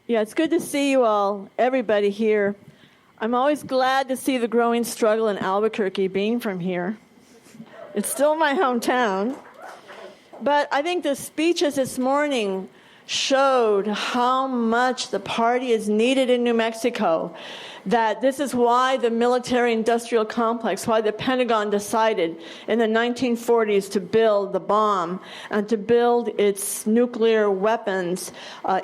Yeah, it's good to see you all, everybody here. I'm always glad to see the growing struggle in Albuquerque, being from here. It's still my hometown. But I think the speeches this morning showed how much the party is needed in New Mexico, that this is why the military-industrial complex, why the Pentagon decided in the 1940s to build the bomb and to build its nuclear weapons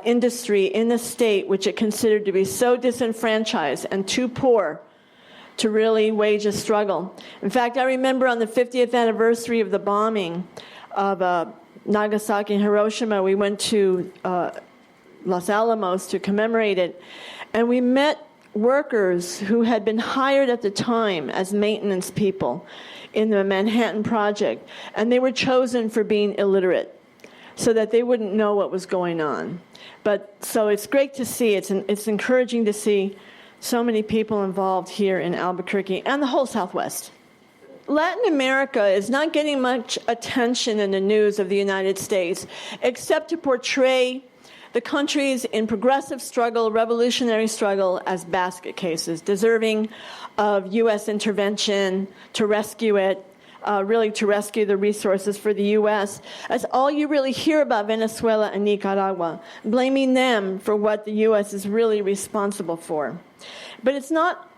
industry in the state, which it considered to be so disenfranchised and too poor to really wage a struggle. In fact, I remember on the 50th anniversary of the bombing of Nagasaki and Hiroshima, we went to Los Alamos to commemorate it, and we met workers who had been hired at the time as maintenance people in the Manhattan Project, and they were chosen for being illiterate so that they wouldn't know what was going on. But so it's great to see, it's encouraging to see so many people involved here in Albuquerque and the whole Southwest. Latin America is not getting much attention in the news of the United States, except to portray the countries in progressive struggle, revolutionary struggle, as basket cases, deserving of U.S. intervention to rescue it, really to rescue the resources for the U.S. That's all you really hear about Venezuela and Nicaragua, blaming them for what the U.S. is really responsible for. But it's not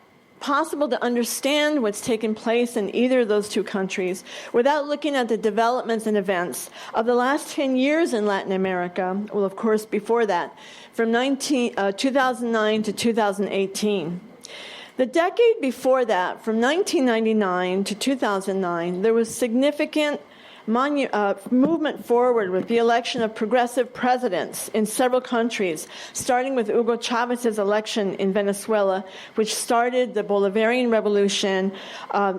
possible to understand what's taken place in either of those two countries without looking at the developments and events of the last 10 years in Latin America, well, of course, before that, from 2009 to 2018. The decade before that, from 1999 to 2009, there was significant movement forward with the election of progressive presidents in several countries, starting with Hugo Chávez's election in Venezuela, which started the Bolivarian Revolution.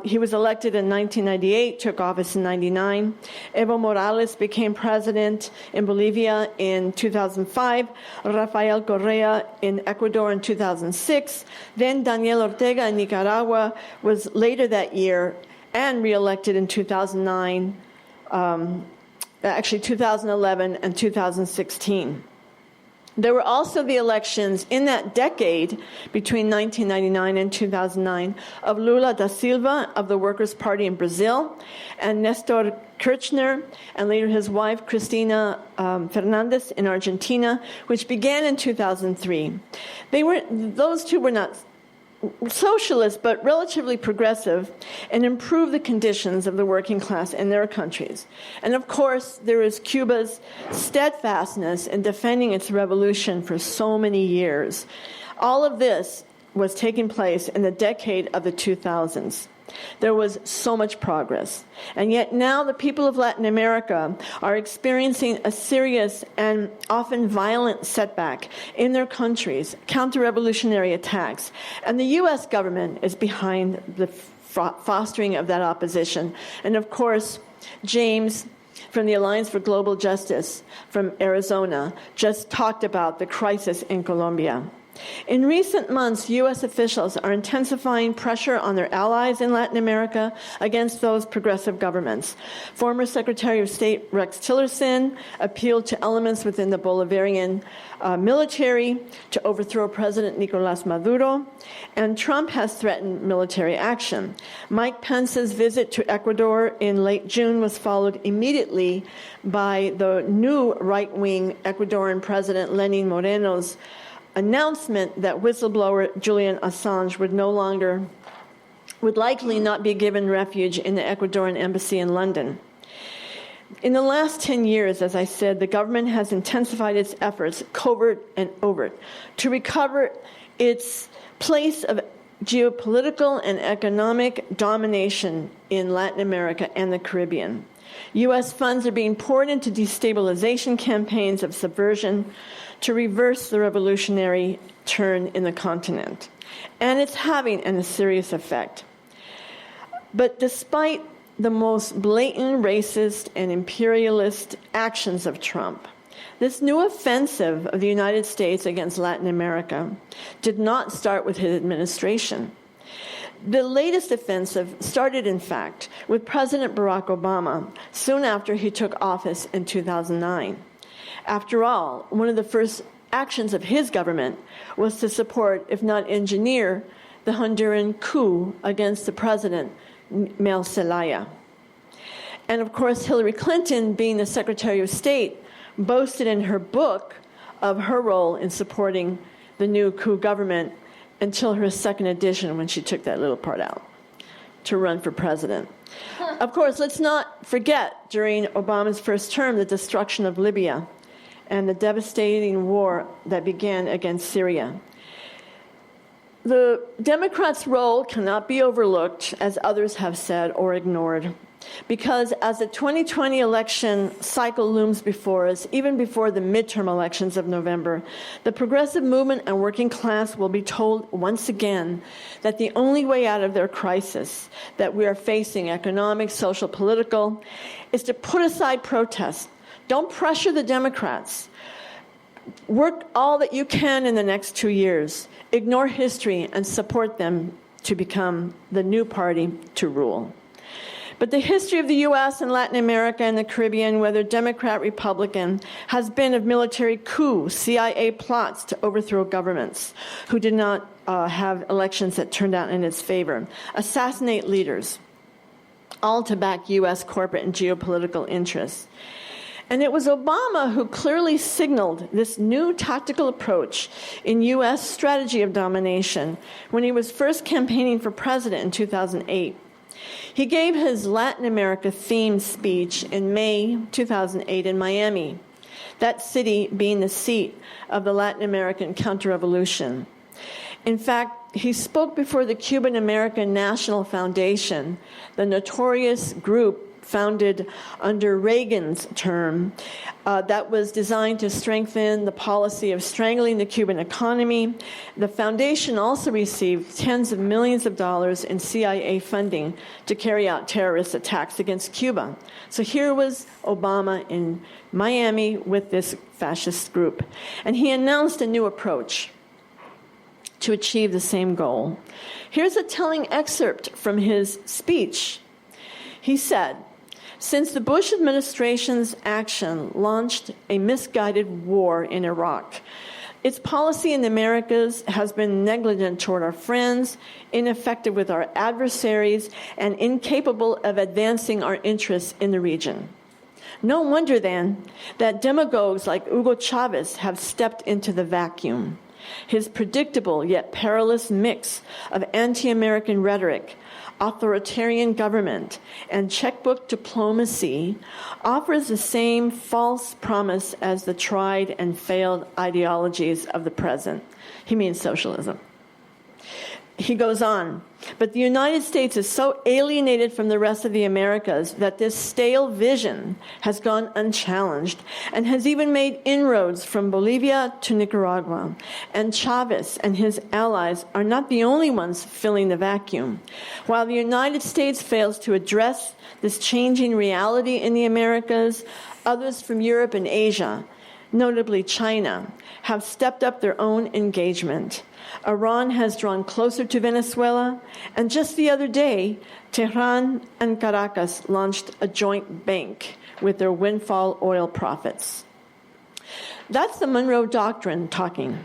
He was elected in 1998, took office in 1999. Evo Morales became president in Bolivia in 2005. Rafael Correa in Ecuador in 2006. Then Daniel Ortega in Nicaragua was later that year and re-elected in 2009. Actually 2011 and 2016. There were also the elections in that decade between 1999 and 2009 of Lula da Silva of the Workers' Party in Brazil and Nestor Kirchner and later his wife Cristina Fernandez in Argentina, which began in 2003. Those two were not socialist, but relatively progressive, and improve the conditions of the working class in their countries. And of course, there is Cuba's steadfastness in defending its revolution for so many years. All of this was taking place in the decade of the 2000s. There was so much progress. And yet now the people of Latin America are experiencing a serious and often violent setback in their countries, counter-revolutionary attacks. And the U.S. government is behind the fostering of that opposition. And of course, James from the Alliance for Global Justice from Arizona just talked about the crisis in Colombia. In recent months, U.S. officials are intensifying pressure on their allies in Latin America against those progressive governments. Former Secretary of State Rex Tillerson appealed to elements within the Bolivarian military to overthrow President Nicolás Maduro, and Trump has threatened military action. Mike Pence's visit to Ecuador in late June was followed immediately by the new right-wing Ecuadorian President Lenin Moreno's announcement that whistleblower Julian Assange would likely not be given refuge in the Ecuadorian embassy in London. In the last 10 years, as I said, the government has intensified its efforts, covert and overt, to recover its place of geopolitical and economic domination in Latin America and the Caribbean. U.S. funds are being poured into destabilization campaigns of subversion to reverse the revolutionary turn in the continent. And it's having a serious effect. But despite the most blatant racist and imperialist actions of Trump, this new offensive of the United States against Latin America did not start with his administration. The latest offensive started, in fact, with President Barack Obama soon after he took office in 2009. After all, one of the first actions of his government was to support, if not engineer, the Honduran coup against the president, Mel Zelaya. And of course, Hillary Clinton, being the Secretary of State, boasted in her book of her role in supporting the new coup government until her second edition, when she took that little part out to run for president. Of course, let's not forget, during Obama's first term, the destruction of Libya and the devastating war that began against Syria. The Democrats' role cannot be overlooked, as others have said, or ignored, because as the 2020 election cycle looms before us, even before the midterm elections of November, the progressive movement and working class will be told once again that the only way out of their crisis that we are facing, economic, social, political, is to put aside protests. Don't pressure the Democrats. Work all that you can in the next 2 years. Ignore history and support them to become the new party to rule. But the history of the U.S. and Latin America and the Caribbean, whether Democrat, Republican, has been of military coups, CIA plots to overthrow governments who did not have elections that turned out in its favor, assassinate leaders, all to back U.S. corporate and geopolitical interests. And it was Obama who clearly signaled this new tactical approach in U.S. strategy of domination when he was first campaigning for president in 2008. He gave his Latin America-themed speech in May 2008 in Miami, that city being the seat of the Latin American counter-revolution. In fact, he spoke before the Cuban American National Foundation, the notorious group founded under Reagan's term that was designed to strengthen the policy of strangling the Cuban economy. The foundation also received tens of millions of dollars in CIA funding to carry out terrorist attacks against Cuba. So here was Obama in Miami with this fascist group. And he announced a new approach to achieve the same goal. Here's a telling excerpt from his speech. He said, "Since the Bush administration's action launched a misguided war in Iraq, its policy in the Americas has been negligent toward our friends, ineffective with our adversaries, and incapable of advancing our interests in the region. No wonder, then, that demagogues like Hugo Chavez have stepped into the vacuum. His predictable yet perilous mix of anti-American rhetoric, authoritarian government, and checkbook diplomacy offers the same false promise as the tried and failed ideologies of the present." He means socialism. He goes on, "But the United States is so alienated from the rest of the Americas that this stale vision has gone unchallenged and has even made inroads from Bolivia to Nicaragua. And Chavez and his allies are not the only ones filling the vacuum. While the United States fails to address this changing reality in the Americas, others from Europe and Asia, notably China, have stepped up their own engagement. Iran has drawn closer to Venezuela, and just the other day, Tehran and Caracas launched a joint bank with their windfall oil profits." That's the Monroe Doctrine talking.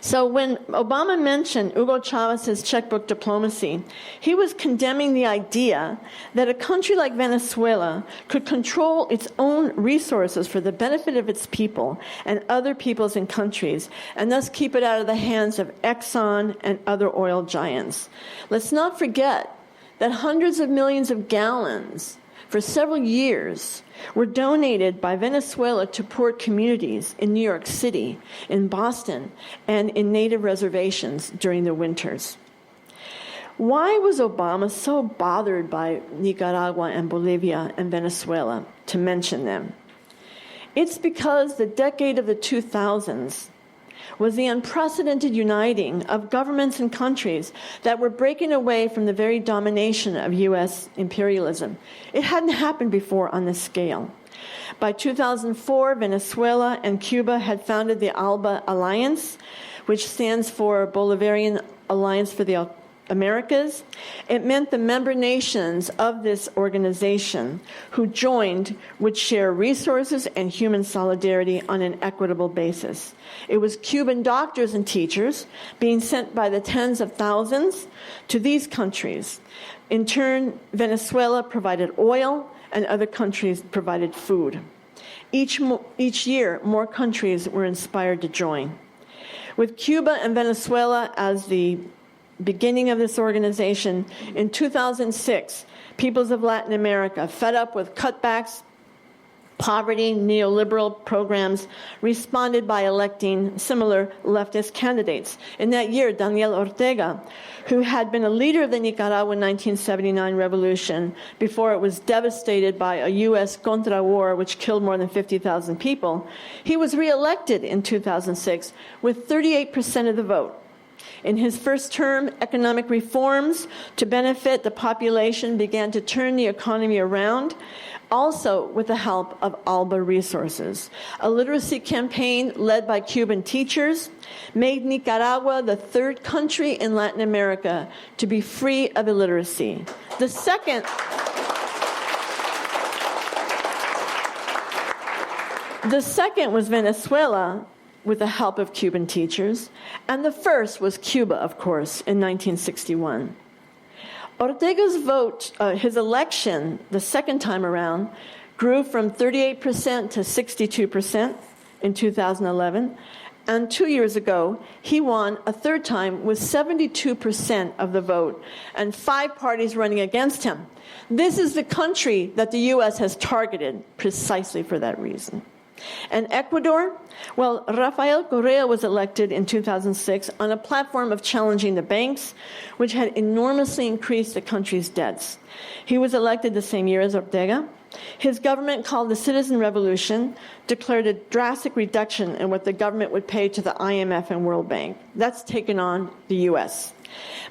So when Obama mentioned Hugo Chavez's checkbook diplomacy, he was condemning the idea that a country like Venezuela could control its own resources for the benefit of its people and other peoples and countries, and thus keep it out of the hands of Exxon and other oil giants. Let's not forget that hundreds of millions of gallons for several years were donated by Venezuela to poor communities in New York City, in Boston, and in native reservations during the winters. Why was Obama so bothered by Nicaragua and Bolivia and Venezuela, to mention them? It's because the decade of the 2000s was the unprecedented uniting of governments and countries that were breaking away from the very domination of U.S. imperialism. It hadn't happened before on this scale. By 2004, Venezuela and Cuba had founded the ALBA Alliance, which stands for Bolivarian Alliance for the Americas, it meant the member nations of this organization who joined would share resources and human solidarity on an equitable basis. It was Cuban doctors and teachers being sent by the tens of thousands to these countries. In turn, Venezuela provided oil, and other countries provided food. Each year, more countries were inspired to join. With Cuba and Venezuela as the beginning of this organization, in 2006, peoples of Latin America, fed up with cutbacks, poverty, neoliberal programs, responded by electing similar leftist candidates. In that year, Daniel Ortega, who had been a leader of the Nicaraguan 1979 revolution before it was devastated by a U.S. contra-war which killed more than 50,000 people, he was reelected in 2006 with 38% of the vote. In his first term, economic reforms to benefit the population began to turn the economy around, also with the help of ALBA resources. A literacy campaign led by Cuban teachers made Nicaragua the third country in Latin America to be free of illiteracy. The second was Venezuela, with the help of Cuban teachers, and the first was Cuba, of course, in 1961. Ortega's vote, his election, the second time around, grew from 38% to 62% in 2011, and 2 years ago, he won a third time with 72% of the vote, and 5 parties running against him. This is the country that the U.S. has targeted precisely for that reason. And Ecuador? Well, Rafael Correa was elected in 2006 on a platform of challenging the banks, which had enormously increased the country's debts. He was elected the same year as Ortega. His government, called the Citizen Revolution, declared a drastic reduction in what the government would pay to the IMF and World Bank. That's taken on the U.S.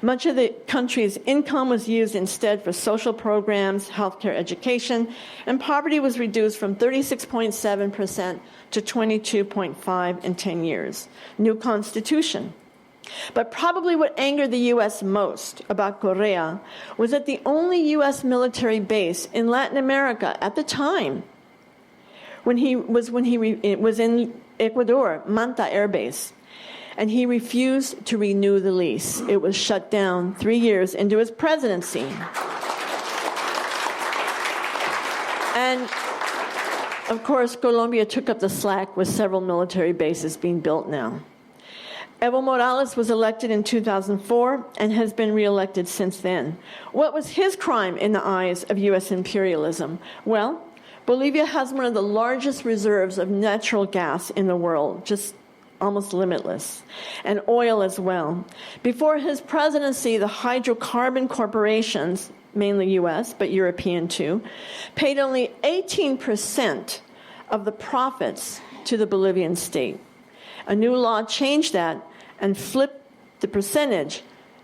Much of the country's income was used instead for social programs, healthcare, education, and poverty was reduced from 36.7% to 22.5% in 10 years. New constitution. But probably what angered the U.S. most about Correa was that the only U.S. military base in Latin America at the time was in Ecuador, Manta Air Base. And he refused to renew the lease. It was shut down 3 years into his presidency. And, of course, Colombia took up the slack with several military bases being built now. Evo Morales was elected in 2004 and has been reelected since then. What was his crime in the eyes of U.S. imperialism? Well, Bolivia has one of the largest reserves of natural gas in the world, just almost limitless, and oil as well. Before his presidency, the hydrocarbon corporations, mainly U.S., but European too, paid only 18% of the profits to the Bolivian state. A new law changed that and flipped the percentage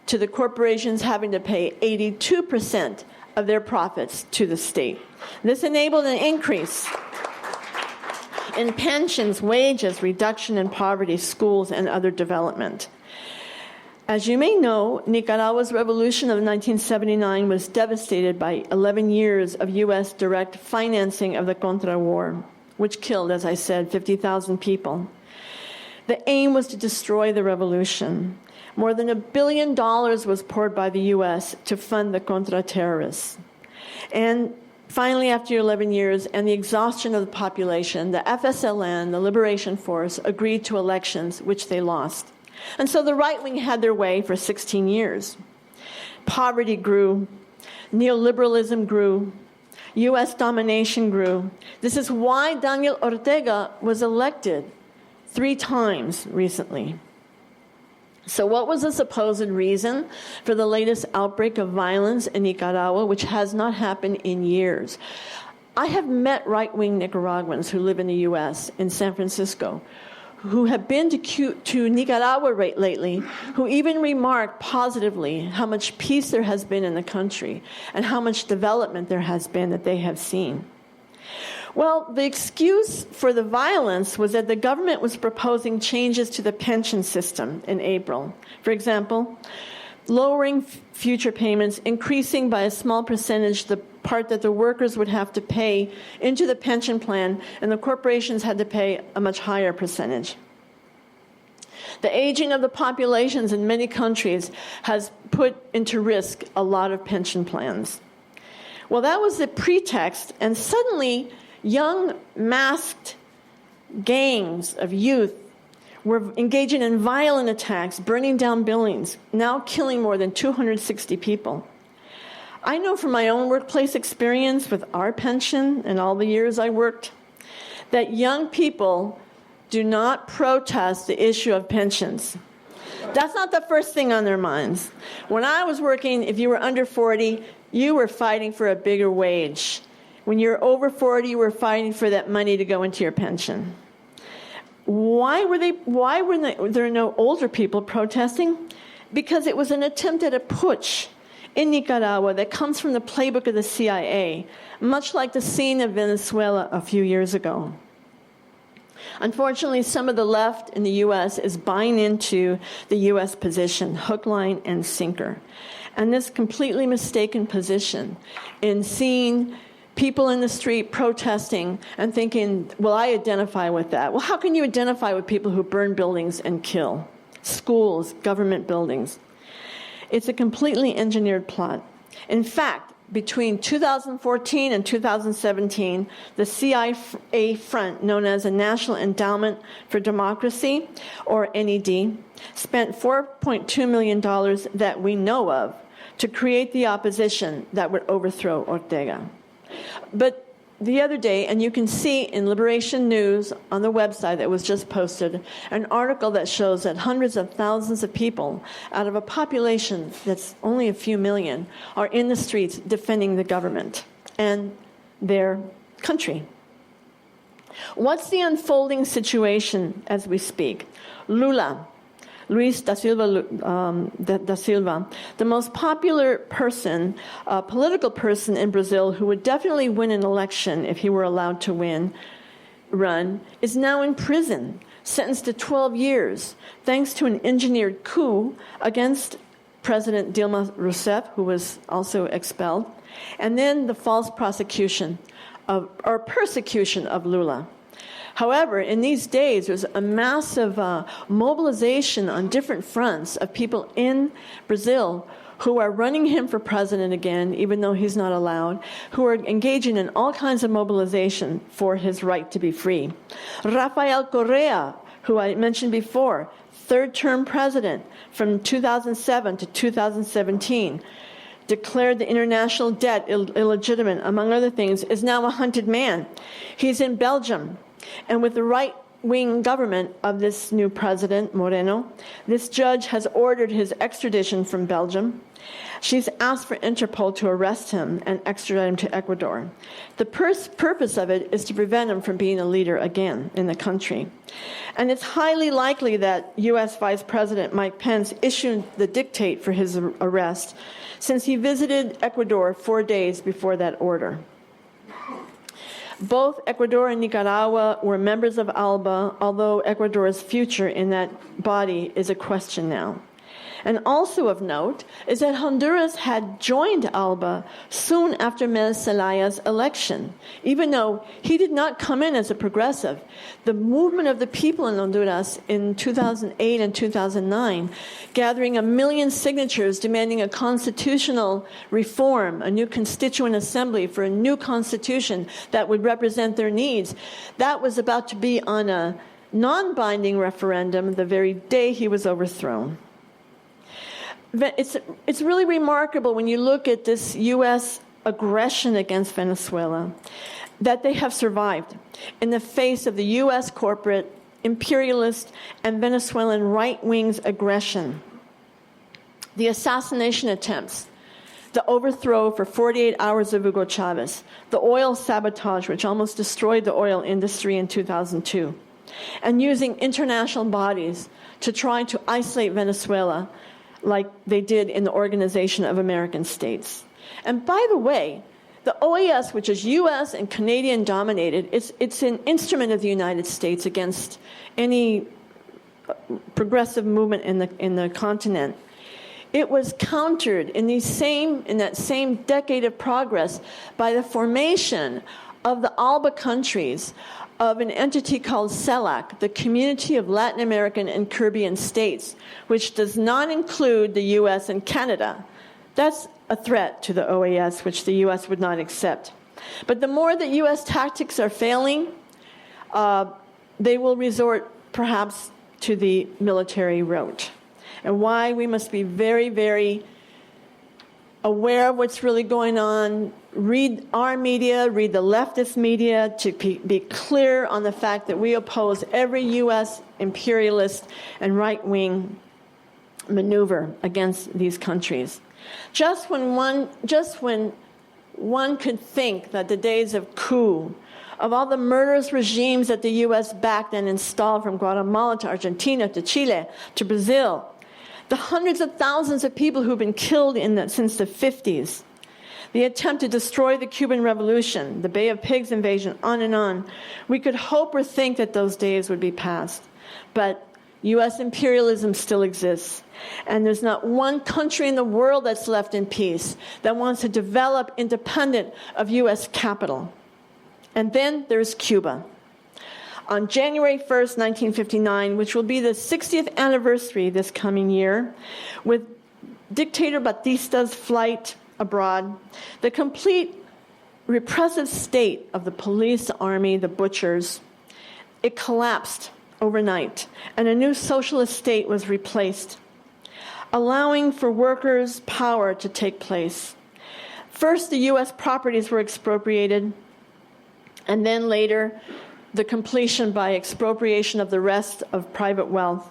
to the corporations having to pay 82% of their profits to the state. This enabled an increase in pensions, wages, reduction in poverty, schools, and other development. As you may know, Nicaragua's revolution of 1979 was devastated by 11 years of U.S. direct financing of the Contra-War, which killed, as I said, 50,000 people. The aim was to destroy the revolution. More than $1 billion was poured by the U.S. to fund the Contra-terrorists. And finally, after 11 years and the exhaustion of the population, the FSLN, the Liberation Force, agreed to elections, which they lost. And so the right wing had their way for 16 years. Poverty grew, neoliberalism grew, U.S. domination grew. This is why Daniel Ortega was elected 3 times recently. So what was the supposed reason for the latest outbreak of violence in Nicaragua, which has not happened in years? I have met right-wing Nicaraguans who live in the U.S., in San Francisco, who have been to Nicaragua lately, who even remarked positively how much peace there has been in the country and how much development there has been that they have seen. Well, the excuse for the violence was that the government was proposing changes to the pension system in April. For example, lowering future payments, increasing by a small percentage the part that the workers would have to pay into the pension plan, and the corporations had to pay a much higher percentage. The aging of the populations in many countries has put into risk a lot of pension plans. Well, that was the pretext, and suddenly young masked gangs of youth were engaging in violent attacks, burning down buildings, now killing more than 260 people. I know from my own workplace experience with our pension and all the years I worked, that young people do not protest the issue of pensions. That's not the first thing on their minds. When I was working, if you were under 40, you were fighting for a bigger wage. When you're over 40, you were fighting for that money to go into your pension. Why were there no older people protesting? Because it was an attempt at a putsch in Nicaragua that comes from the playbook of the CIA, much like the scene of Venezuela a few years ago. Unfortunately, some of the left in the U.S. is buying into the U.S. position, hook, line, and sinker. And this completely mistaken position in seeing people in the street protesting and thinking, well, I identify with that. Well, how can you identify with people who burn buildings and kill? Schools, government buildings. It's a completely engineered plot. In fact, between 2014 and 2017, the CIA front, known as the National Endowment for Democracy, or NED, spent $4.2 million that we know of to create the opposition that would overthrow Ortega. But the other day, and you can see in Liberation News on the website that was just posted, an article that shows that hundreds of thousands of people out of a population that's only a few million are in the streets defending the government and their country. What's the unfolding situation as we speak? Luis da Silva, the most popular person, political person in Brazil who would definitely win an election if he were allowed to run, is now in prison, sentenced to 12 years, thanks to an engineered coup against President Dilma Rousseff, who was also expelled, and then the false persecution of Lula. However, in these days, there's a massive mobilization on different fronts of people in Brazil who are running him for president again, even though he's not allowed, who are engaging in all kinds of mobilization for his right to be free. Rafael Correa, who I mentioned before, third-term president from 2007 to 2017, declared the international debt illegitimate, among other things, is now a hunted man. He's in Belgium. And with the right-wing government of this new president, Moreno, this judge has ordered his extradition from Belgium. She's asked for Interpol to arrest him and extradite him to Ecuador. The purpose of it is to prevent him from being a leader again in the country. And it's highly likely that U.S. Vice President Mike Pence issued the dictate for his arrest, since he visited Ecuador 4 days before that order. Both Ecuador and Nicaragua were members of ALBA, although Ecuador's future in that body is a question now. And also of note is that Honduras had joined ALBA soon after Mel Zelaya's election, even though he did not come in as a progressive. The movement of the people in Honduras in 2008 and 2009, gathering 1 million signatures demanding a constitutional reform, a new constituent assembly for a new constitution that would represent their needs, that was about to be on a non-binding referendum the very day he was overthrown. It's really remarkable when you look at this U.S. aggression against Venezuela that they have survived in the face of the U.S. corporate, imperialist, and Venezuelan right-wing's aggression. The assassination attempts, the overthrow for 48 hours of Hugo Chavez, the oil sabotage, which almost destroyed the oil industry in 2002, and using international bodies to try to isolate Venezuela like they did in the Organization of American States. And by the way, the OAS, which is U.S. and Canadian dominated, it's an instrument of the United States against any progressive movement in the continent. it was countered in that same decade of progress by the formation of the ALBA countries, of an entity called CELAC, the Community of Latin American and Caribbean States, which does not include the U.S. and Canada. That's a threat to the OAS, which the U.S. would not accept. But the more that U.S. tactics are failing, they will resort perhaps to the military route. And why we must be very, very aware of what's really going on, read our media, read the leftist media, to be clear on the fact that we oppose every U.S. imperialist and right-wing maneuver against these countries. Just when one could think that the days of coup, of all the murderous regimes that the U.S. backed and installed from Guatemala to Argentina to Chile to Brazil, the hundreds of thousands of people who've been killed since the 50s, the attempt to destroy the Cuban Revolution, the Bay of Pigs invasion, on, we could hope or think that those days would be past. But U.S. imperialism still exists. And there's not one country in the world that's left in peace that wants to develop independent of U.S. capital. And then there's Cuba. On January 1st, 1959, which will be the 60th anniversary this coming year, with dictator Batista's flight abroad, the complete repressive state of the police, the army, the butchers, it collapsed overnight, and a new socialist state was replaced, allowing for workers' power to take place. First, the U.S. properties were expropriated, and then later, the completion by expropriation of the rest of private wealth.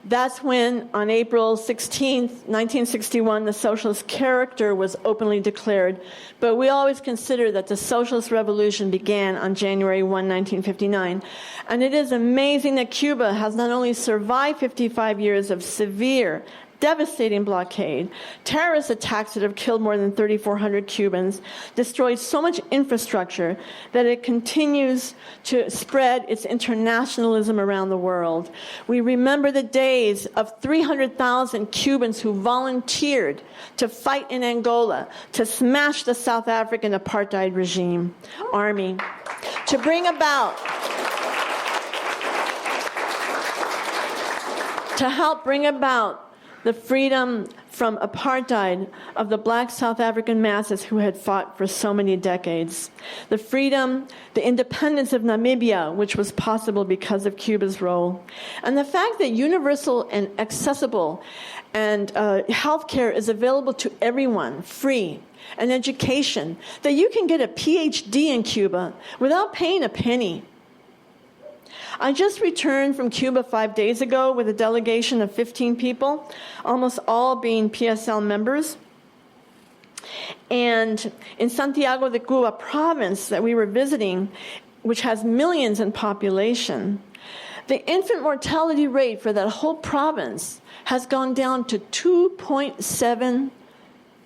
That's when, on April 16, 1961, the socialist character was openly declared. But we always consider that the socialist revolution began on January 1, 1959. And it is amazing that Cuba has not only survived 55 years of severe, devastating blockade, terrorist attacks that have killed more than 3,400 Cubans, destroyed so much infrastructure that it continues to spread its internationalism around the world. We remember the days of 300,000 Cubans who volunteered to fight in Angola, to smash the South African apartheid regime army, to bring about, to help bring about the freedom from apartheid of the black South African masses who had fought for so many decades. The freedom, the independence of Namibia, which was possible because of Cuba's role. And the fact that universal and accessible and healthcare is available to everyone, free, and education, that you can get a PhD in Cuba without paying a penny. I just returned from Cuba 5 days ago with a delegation of 15 people, almost all being PSL members. And in Santiago de Cuba province that we were visiting, which has millions in population, the infant mortality rate for that whole province has gone down to 2.7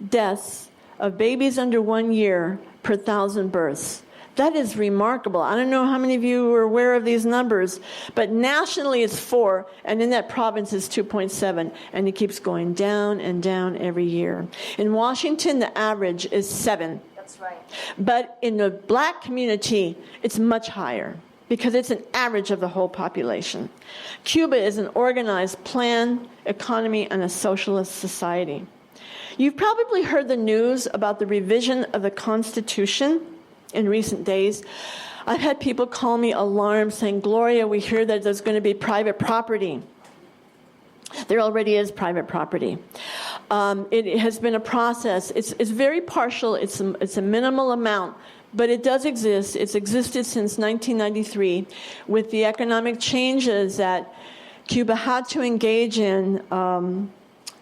deaths of babies under 1 year per 1,000 births. That is remarkable. I don't know how many of you are aware of these numbers, but nationally it's 4, and in that province it's 2.7, and it keeps going down and down every year. In Washington, the average is 7. That's right. But in the black community, it's much higher, because it's an average of the whole population. Cuba is an organized planned economy and a socialist society. You've probably heard the news about the revision of the Constitution in recent days. I've had people call me alarmed saying, Gloria, we hear that there's going to be private property. There already is private property. It has been a process. It's very partial. It's a minimal amount, but it does exist. It's existed since 1993 with the economic changes that Cuba had to engage in,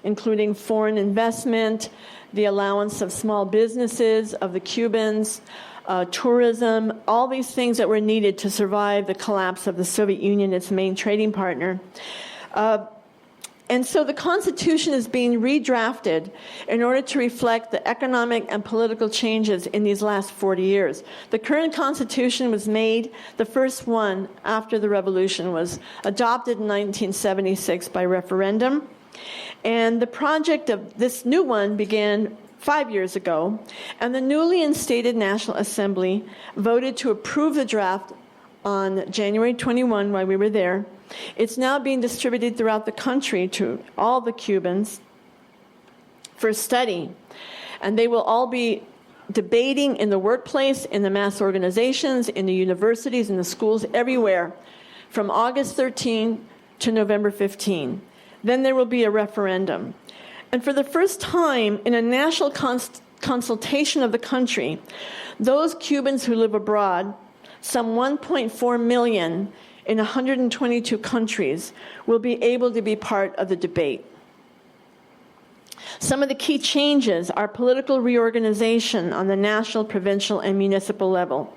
including foreign investment, the allowance of small businesses of the Cubans, tourism, all these things that were needed to survive the collapse of the Soviet Union, its main trading partner. And so the Constitution is being redrafted in order to reflect the economic and political changes in these last 40 years. The current Constitution was made, the first one after the revolution was adopted in 1976 by referendum. And the project of this new one began 5 years ago, and the newly instated National Assembly voted to approve the draft on January 21 while we were there. It's now being distributed throughout the country to all the Cubans for study, and they will all be debating in the workplace, in the mass organizations, in the universities, in the schools, everywhere, from August 13 to November 15. Then there will be a referendum. And for the first time in a national consultation of the country, those Cubans who live abroad, some 1.4 million in 122 countries, will be able to be part of the debate. Some of the key changes are political reorganization on the national, provincial, and municipal level,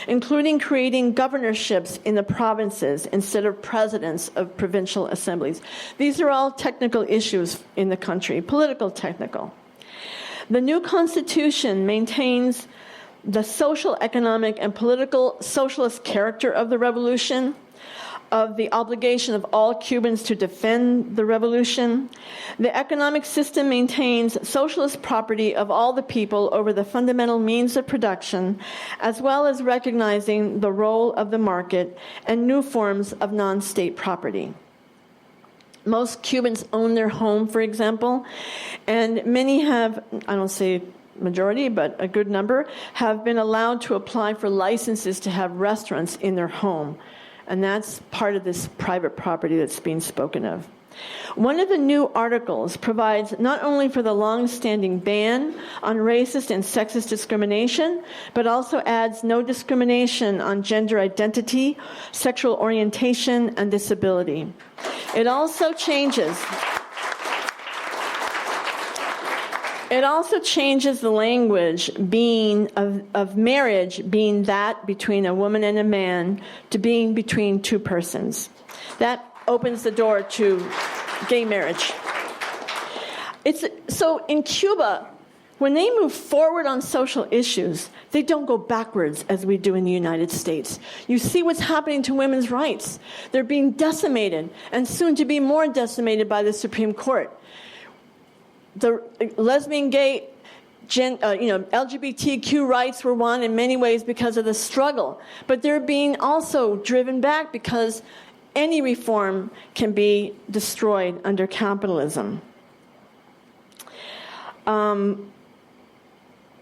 including creating governorships in the provinces instead of presidents of provincial assemblies. These are all technical issues in the country, political technical. The new constitution maintains the social, economic, and political socialist character of the revolution, of the obligation of all Cubans to defend the revolution. The economic system maintains socialist property of all the people over the fundamental means of production, as well as recognizing the role of the market and new forms of non-state property. Most Cubans own their home, for example, and many have, I don't say majority, but a good number, have been allowed to apply for licenses to have restaurants in their home. And that's part of this private property that's being spoken of. One of the new articles provides not only for the long-standing ban on racist and sexist discrimination, but also adds no discrimination on gender identity, sexual orientation, and disability. It also changes the language of marriage being that between a woman and a man to being between two persons. That opens the door to gay marriage. So in Cuba, when they move forward on social issues, they don't go backwards as we do in the United States. You see what's happening to women's rights. They're being decimated, and soon to be more decimated by the Supreme Court. The lesbian, gay, LGBTQ rights were won in many ways because of the struggle, but they're being also driven back because any reform can be destroyed under capitalism.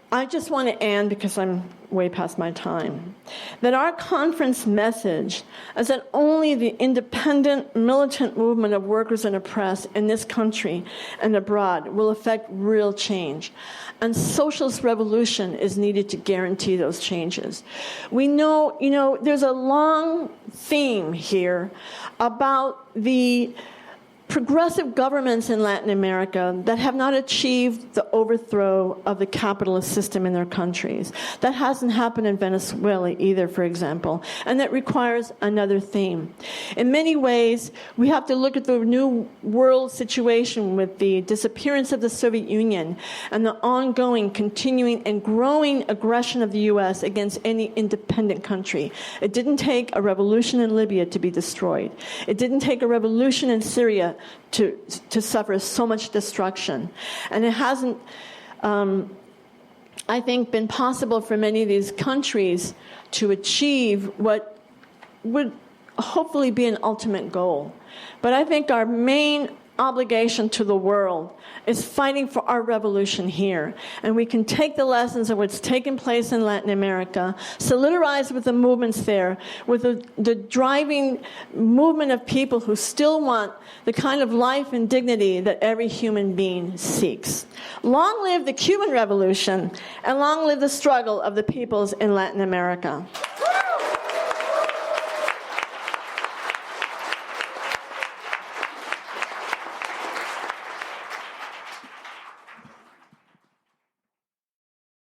I just want to end, because I'm way past my time, that our conference message is that only the independent, militant movement of workers and oppressed in this country and abroad will affect real change. And socialist revolution is needed to guarantee those changes. We know, there's a long theme here about the progressive governments in Latin America that have not achieved the overthrow of the capitalist system in their countries. That hasn't happened in Venezuela either, for example, and that requires another theme. In many ways, we have to look at the new world situation with the disappearance of the Soviet Union and the ongoing, continuing, and growing aggression of the U.S. against any independent country. It didn't take a revolution in Libya to be destroyed. It didn't take a revolution in Syria to suffer so much destruction. And it hasn't, I think, been possible for many of these countries to achieve what would hopefully be an ultimate goal. But I think our main obligation to the world is fighting for our revolution here. And we can take the lessons of what's taken place in Latin America, solidarize with the movements there, with the driving movement of people who still want the kind of life and dignity that every human being seeks. Long live the Cuban Revolution, and long live the struggle of the peoples in Latin America.